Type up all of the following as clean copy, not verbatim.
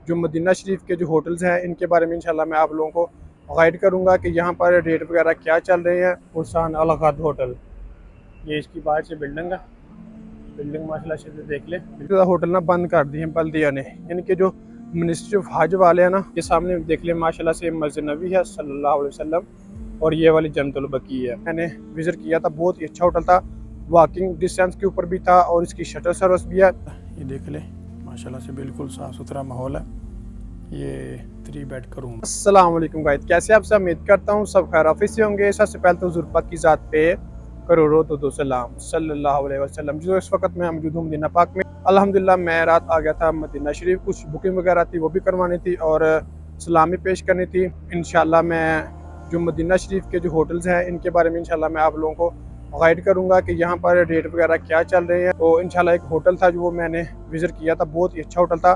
जो मदीना शरीफ के जो होटल्स हैं इनके बारे में इंशाल्लाह मैं आप लोगों को गाइड करूँगा कि यहाँ पर रेट वगैरह क्या चल रहे हैं। हुसैन अल गद होटल, ये इसकी बाहर से बिल्डिंग है। बिल्डिंग माशाल्लाह से देख ले। होटल ना बंद कर दिए हैं बल्दिया ने, यानी कि जो मिनिस्ट्री ऑफ हज वाले हैं ना, ये सामने देख ले माशाल्लाह से मस्जिद नबी है सल्लल्लाहु अलैहि वसल्लम, और ये वाली जन्नतुल बकी है। मैंने विजिट किया था, बहुत ही अच्छा होटल था, वॉकिंग डिस्टेंस के ऊपर भी था और इसकी शटर सर्विस भी है। ये देख ले माशाल्लाह से बिल्कुल साफ़ सुथरा माहौल है। ये 3 बेड का रूम। अस्सलाम वालेकुम गाइस, कैसे आप सब? उम्मीद करता हूँ सब खैर ऑफिस से होंगे। सबसे पहले तो हुज़ूर पाक की ज़ात पे करोड़ों दो सलाम सल्लल्लाहु अलैहि वसल्लम। जो इस वक्त मैं मौजूद हूँ मदीना पाक में। अल्हम्दुलिल्लाह मैं रात आ गया था मदीना शरीफ, कुछ बुकिंग वगैरह थी वो भी करवानी थी और सलामी पेश करनी थी। इंशाल्लाह मैं जो मदीना शरीफ के जो होटल्स हैं इनके बारे में इंशाल्लाह मैं आप लोगों को गाइड करूँगा कि यहाँ पर रेट वगैरह क्या चल रहे हैं। तो इंशाल्लाह एक होटल था जो मैंने विज़िट किया था, बहुत ही अच्छा होटल था,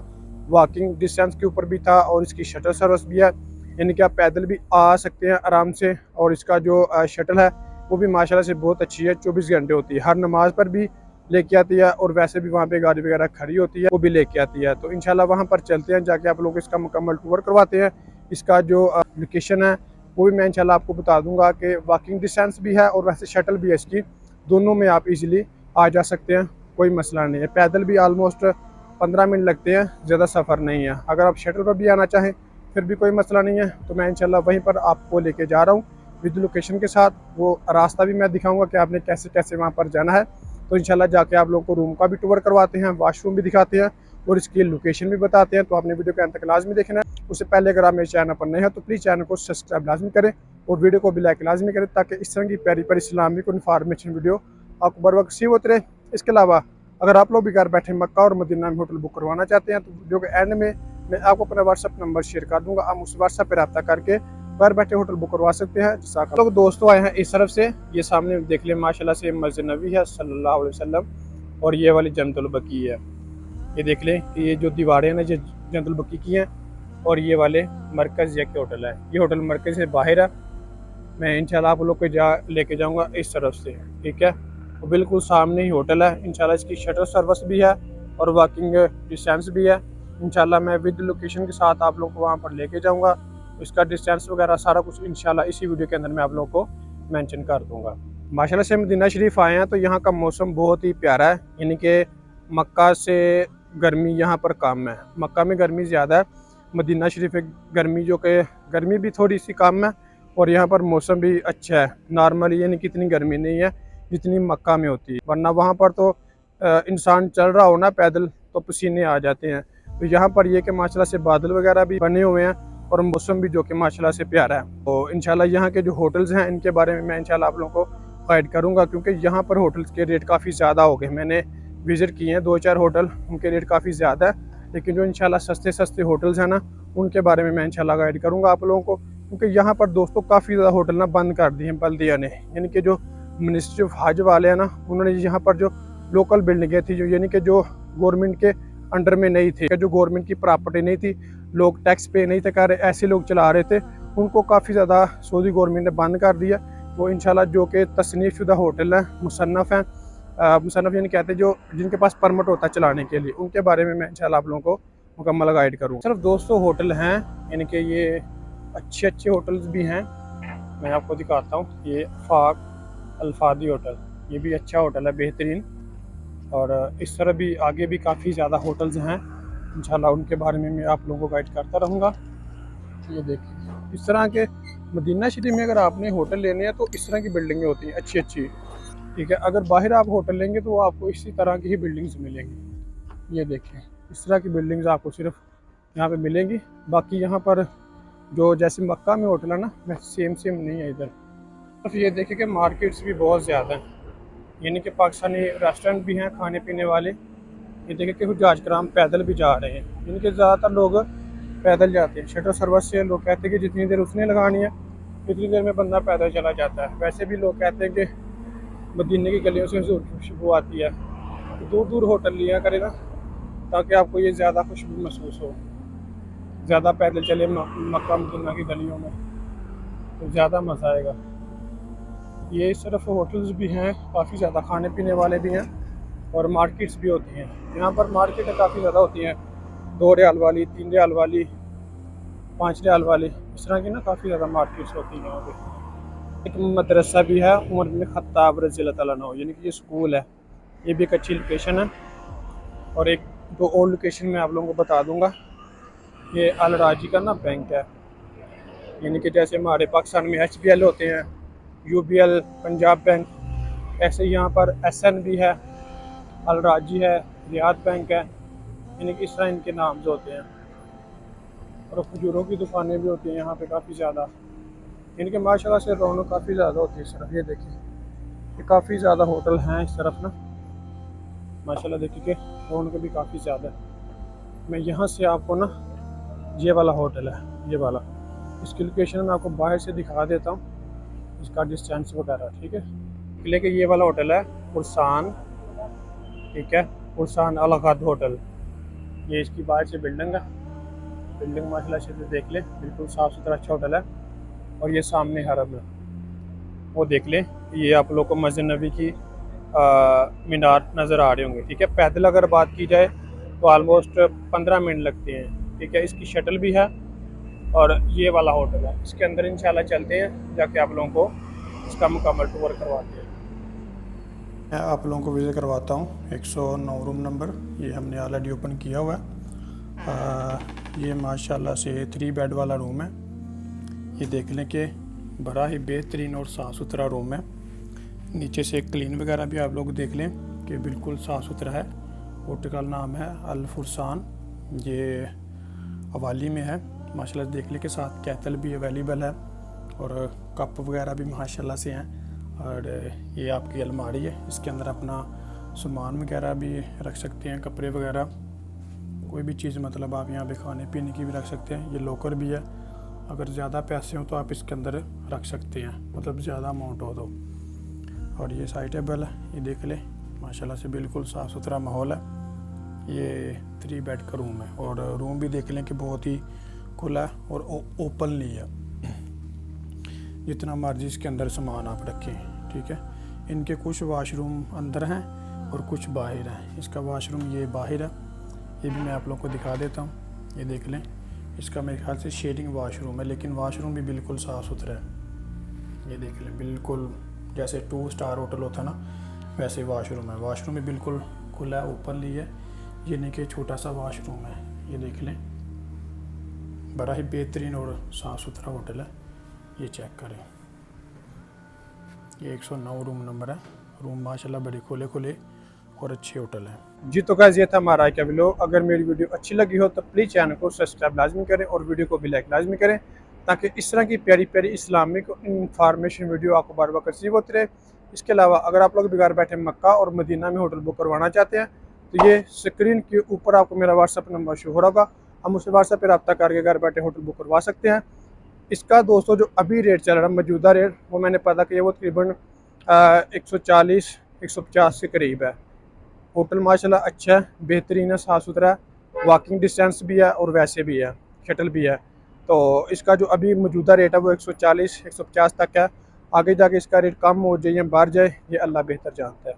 वॉकिंग डिस्टेंस के ऊपर भी था और इसकी शटल सर्विस भी है, यानी कि आप पैदल भी आ सकते हैं आराम से। और इसका जो शटल है वो भी माशाल्लाह से बहुत अच्छी है, 24 घंटे होती है, हर नमाज पर भी लेके आती है और वैसे भी वहाँ पे गाड़ी वगैरह खड़ी होती है वो भी लेके आती है। तो इंशाल्लाह वहाँ पर चलते हैं, जाके आप लोग इसका मुकम्मल टूर करवाते हैं। इसका जो लोकेशन है वो भी मैं इंशाल्लाह आपको बता दूंगा कि वॉकिंग डिस्टेंस भी है और वैसे शटल भी है इसकी, दोनों में आप इजीली आ जा सकते हैं, कोई मसला नहीं है। पैदल भी आलमोस्ट 15 मिनट लगते हैं, ज़्यादा सफ़र नहीं है। अगर आप शटल पर भी आना चाहें फिर भी कोई मसला नहीं है। तो मैं इंशाल्लाह वहीं पर आपको लेके जा रहा हूँ विद लोकेशन के साथ। वो रास्ता भी मैं दिखाऊंगा कि आपने कैसे कैसे वहाँ पर जाना है। तो इंशाल्लाह जाके आप लोगों को रूम का भी टूर करवाते हैं, वाशरूम भी दिखाते हैं और इसकी लोकेशन भी बताते हैं। तो आपने वीडियो के अंत तक लाजमी देखना है। उससे पहले अगर आप मेरे चैनल पर नए हैं तो प्लीज़ चैनल को सब्सक्राइब लाजमी करें और वीडियो को भी लाइक लाजमी करें, ताकि इस तरह की प्यारी प्यारी इस्लामिक इन्फॉर्मेशन वीडियो आपको बर वक्त रिसीव होते रहे। इसके अलावा अगर आप लोग भी घर बैठे मक्का और मदीना में होटल बुक करवाना चाहते हैं तो वीडियो के एंड में मैं आपको अपना व्हाट्सअप नंबर शेयर कर दूंगा, आप उस व्हाट्सअप पर रब्ता करके घर बैठे होटल बुक करवा सकते हैं। जैसा लोग दोस्तों आए हैं इस तरफ से, ये सामने देख ले माशाल्लाह से मस्जिद नबी है सल्लल्लाहु अलैहि वसल्लम, और ये वाली जन्नतुल बकी है। ये देख लें कि ये जो दीवारें हैं ना ये जन्नतुल बकी की हैं और ये वाले मरकज़ ये होटल है। ये होटल मरकज़ से बाहर है, मैं इंशाल्लाह आप लोग को लेके जाऊंगा इस तरफ से, ठीक है। वो बिल्कुल सामने ही होटल है। इंशाल्लाह इसकी शटर सर्विस भी है और वॉकिंग डिस्टेंस भी है। इंशाल्लाह मैं विद लोकेशन के साथ आप लोग को वहाँ पर लेके जाऊंगा। इसका डिस्टेंस वगैरह सारा कुछ इंशाल्लाह इसी वीडियो के अंदर मैं आप लोगों को मेंशन कर दूंगा। माशाल्लाह से मदीना शरीफ आए हैं तो यहाँ का मौसम बहुत ही प्यारा है, यानी कि मक्का से गर्मी यहाँ पर कम है। मक्का में गर्मी ज़्यादा है, मदीना शरीफ में गर्मी जो कि गर्मी भी थोड़ी सी कम है और यहाँ पर मौसम भी अच्छा है नॉर्मली, यानी कि इतनी गर्मी नहीं है जितनी मक्का में होती है। वरना वहाँ पर तो इंसान चल रहा हो ना पैदल तो पसीने आ जाते हैं। तो यहाँ पर ये कि माशाल्लाह से बादल वगैरह भी बने हुए हैं और मौसम भी जो कि माशाल्लाह से प्यारा है। तो इंशाल्लाह यहाँ के जो होटल्स हैं इनके बारे में मैं इंशाल्लाह आप लोगों को गाइड करूँगा, क्योंकि यहाँ पर होटल्स के रेट काफ़ी ज़्यादा हो गए। मैंने विज़िट किए हैं 2-4 होटल, उनके रेट काफ़ी ज़्यादा है, लेकिन जो इंशाल्लाह सस्ते सस्ते होटल्स हैं ना उनके बारे में मैं इंशाल्लाह गाइड करूँगा आप लोगों को। क्योंकि यहाँ पर दोस्तों काफ़ी ज़्यादा होटल ना बंद कर दिए हैं बल्दिया ने, यानी कि जो मिनिस्ट्री ऑफ हज वाले हैं ना उन्होंने यहाँ पर जो लोकल बिल्डिंगें थी, जो यानी कि जो गवर्नमेंट के अंडर में नहीं थी, जो गवर्नमेंट की प्रॉपर्टी नहीं थी, लोग टैक्स पे नहीं थे कर रहे, ऐसे लोग चला रहे थे, उनको काफ़ी ज़्यादा सऊदी गवर्नमेंट ने बंद कर दिया। वो इंशाल्लाह जो कि तसनीफ़ शुदा होटल हैं, मुसन्नफ़ हैं, मुसन्नफ़ यानी कहते हैं जो जिनके पास परमिट होता है चलाने के लिए, उनके बारे में मैं इंशाल्लाह आप लोगों को मुकम्मल गाइड करूँगा। सिर्फ दोस्तों होटल हैं, यानी कि ये अच्छे अच्छे होटल्स भी हैं, मैं आपको दिखाता हूँ। ये फाक अल्फादी होटल, ये भी अच्छा होटल है, बेहतरीन। और इस तरह भी आगे भी काफ़ी ज़्यादा होटल्स हैं, इंशाल्लाह उनके बारे में मैं आप लोगों को गाइड करता रहूँगा। ये देखिए इस तरह के मदीना शरीफ में अगर आपने होटल लेने हैं तो इस तरह की बिल्डिंगें होती हैं अच्छी अच्छी, ठीक है। अगर बाहर आप होटल लेंगे तो आपको इसी तरह की ही बिल्डिंग्स मिलेंगी। ये देखें इस तरह की बिल्डिंग्स आपको सिर्फ यहाँ पे मिलेंगी। बाकी यहाँ पर जो जैसे मक्का में होटल है ना वैसे सेम नहीं है इधर। तो ये देखें कि मार्केट्स भी बहुत ज़्यादा हैं, यानी कि पाकिस्तानी रेस्टोरेंट भी हैं खाने पीने वाले। ये देखें कि हुज्जाज कराम पैदल भी जा रहे हैं, यानी कि ज़्यादातर लोग पैदल जाते हैं। शटर सर्विस से लोग कहते हैं कि जितनी देर उसने लगानी है उतनी देर में बंदा पैदल चला जाता है। वैसे भी लोग कहते हैं कि मदीने की गलियों से खुशबू आती है, तो दूर दूर होटल लिया करें ना, ताकि आपको ये ज़्यादा खुशबू महसूस हो। ज़्यादा पैदल चले मक्का मदीना की गलियों में तो ज़्यादा मज़ा आएगा। ये इस तरफ होटल्स भी हैं, काफ़ी ज़्यादा खाने पीने वाले भी हैं और मार्केट्स भी होती हैं। यहाँ पर मार्केटें काफ़ी ज़्यादा होती हैं, 2 रियाल वाली, 3 रियाल वाली, 5 रियाल वाली, इस तरह की ना काफ़ी ज़्यादा मार्केट्स होती हैं यहाँ पे। एक मदरसा भी है उमर बिन खत्ताब रज़ी अल्लाह तआला अन्हु, यानी कि ये स्कूल है, ये भी एक अच्छी लोकेशन है। और एक दो और लोकेशन मैं आप लोगों को बता दूंगा। ये अल राजी का ना बैंक है, यानी कि जैसे हमारे पाकिस्तान में HBL होते हैं, UBL पंजाब बैंक, ऐसे यहाँ पर SN भी है, अल राजी है, रियाद बैंक है, यानी कि इस तरह इनके नाम होते हैं। और खजूरों की दुकानें भी होती हैं यहाँ पे काफ़ी ज़्यादा, इनके माशाल्लाह से रौनक काफ़ी ज़्यादा होती है इस तरफ। ये देखिए, ये काफ़ी ज़्यादा होटल हैं इस तरफ ना, माशाल्लाह देखिए कि रौनक भी काफ़ी ज़्यादा है। मैं यहाँ से आपको ना, ये वाला होटल है, ये वाला, इसकी लोकेशन मैं आपको बाहर से दिखा देता हूँ, इसका डिस्टेंस वगैरह, ठीक है। लेकिन ये वाला होटल है पुरसान, ठीक है, पुरसान अल गद होटल। ये इसकी बाहर से बिल्डिंग है, बिल्डिंग माशाल्लाह से देख लें, बिल्कुल साफ़ सुथरा अच्छा होटल है। और ये सामने हरम है, वो देख लें। ये आप लोग को मस्जिद नबी की मीनार नज़र आ रहे होंगे, ठीक है। पैदल अगर बात की जाए तो आलमोस्ट 15 मिनट लगते हैं, ठीक है। इसकी शटल भी है। और ये वाला होटल है, इसके अंदर इंशाल्लाह चलते हैं, जाके आप लोगों को इसका मुकम्मल टूर करवाते हैं। मैं आप लोगों को विज़िट करवाता हूँ 109 रूम नंबर, ये हमने ऑलरेडी ओपन किया हुआ है। ये माशाल्लाह से 3 बेड वाला रूम है। ये देख लें कि बड़ा ही बेहतरीन और साफ़ सुथरा रूम है। नीचे से क्लीन वगैरह भी आप लोग देख लें कि बिल्कुल साफ़ सुथरा है। होटल का नाम है अल फुरसान, ये हवाली में है। माशाल्लाह देख लें के साथ कैटल भी अवेलेबल है और कप वगैरह भी माशाल्लाह से हैं। और ये आपकी अलमारी है, इसके अंदर अपना सामान वगैरह भी रख सकते हैं, कपड़े वगैरह, कोई भी चीज़ मतलब आप यहाँ पे खाने पीने की भी रख सकते हैं। ये लॉकर भी है, अगर ज़्यादा पैसे हो तो आप इसके अंदर रख सकते हैं, मतलब ज़्यादा अमाउंट हो तो। और ये साइड टेबल है, ये देख लें माशाल्लाह से बिल्कुल साफ़ सुथरा माहौल है। ये 3 बेड का रूम है और रूम भी देख लें कि बहुत ही खुला है और ओपन नहीं है, जितना मर्जी इसके अंदर सामान आप रखें, ठीक है। इनके कुछ वाशरूम अंदर हैं और कुछ बाहर हैं। इसका वाशरूम ये बाहर है, ये भी मैं आप लोग को दिखा देता हूँ। ये देख लें, इसका मेरे ख्याल से शेडिंग वाशरूम है, लेकिन वाशरूम भी बिल्कुल साफ़ सुथरा है। ये देख लें, बिल्कुल जैसे 2 स्टार होटल होता है ना, वैसे वाशरूम है। वाशरूम भी बिल्कुल खुला है, ओपन ली है, ये नहीं कि छोटा सा वाशरूम है। ये देख लें, बड़ा ही बेहतरीन और साफ़ सुथरा होटल है। ये चेक करें, ये 109 रूम नंबर है। रूम माशाल्लाह बड़े खुले खुले और अच्छे होटल हैं जी। तो गाइस, ये था हमारा आज का वीडियो। अगर मेरी वीडियो अच्छी लगी हो तो प्लीज़ चैनल को सब्सक्राइब लाजमी करें और वीडियो को भी लाइक लाजमी करें, ताकि इस तरह की प्यारी प्यारी इस्लामिक इंफॉर्मेशन वीडियो आपको बार बार नसीब होती रहे। इसके अलावा अगर आप लोग भी घर बैठे मक्का और मदीना में होटल बुक करवाना चाहते हैं तो ये स्क्रीन के ऊपर आपको मेरा व्हाट्सअप नंबर शो हो रहा होगा, हम उससे व्हाट्सएप पर रब्ता करके घर बैठे होटल बुक करवा सकते हैं। इसका दोस्तों जो अभी रेट चल रहा है, मौजूदा रेट, वो मैंने पता किया, वो तकरीबन 140-150 के करीब है। होटल माशाल्लाह अच्छा है, बेहतरीन है, साफ़ सुथरा है, वॉकिंग डिस्टेंस भी है और वैसे भी है, शटल भी है। तो इसका जो अभी मौजूदा रेट है वो 140-150 तक है। आगे जाके इसका रेट कम हो जाए या बढ़ जाए, ये अल्लाह बेहतर जानता है।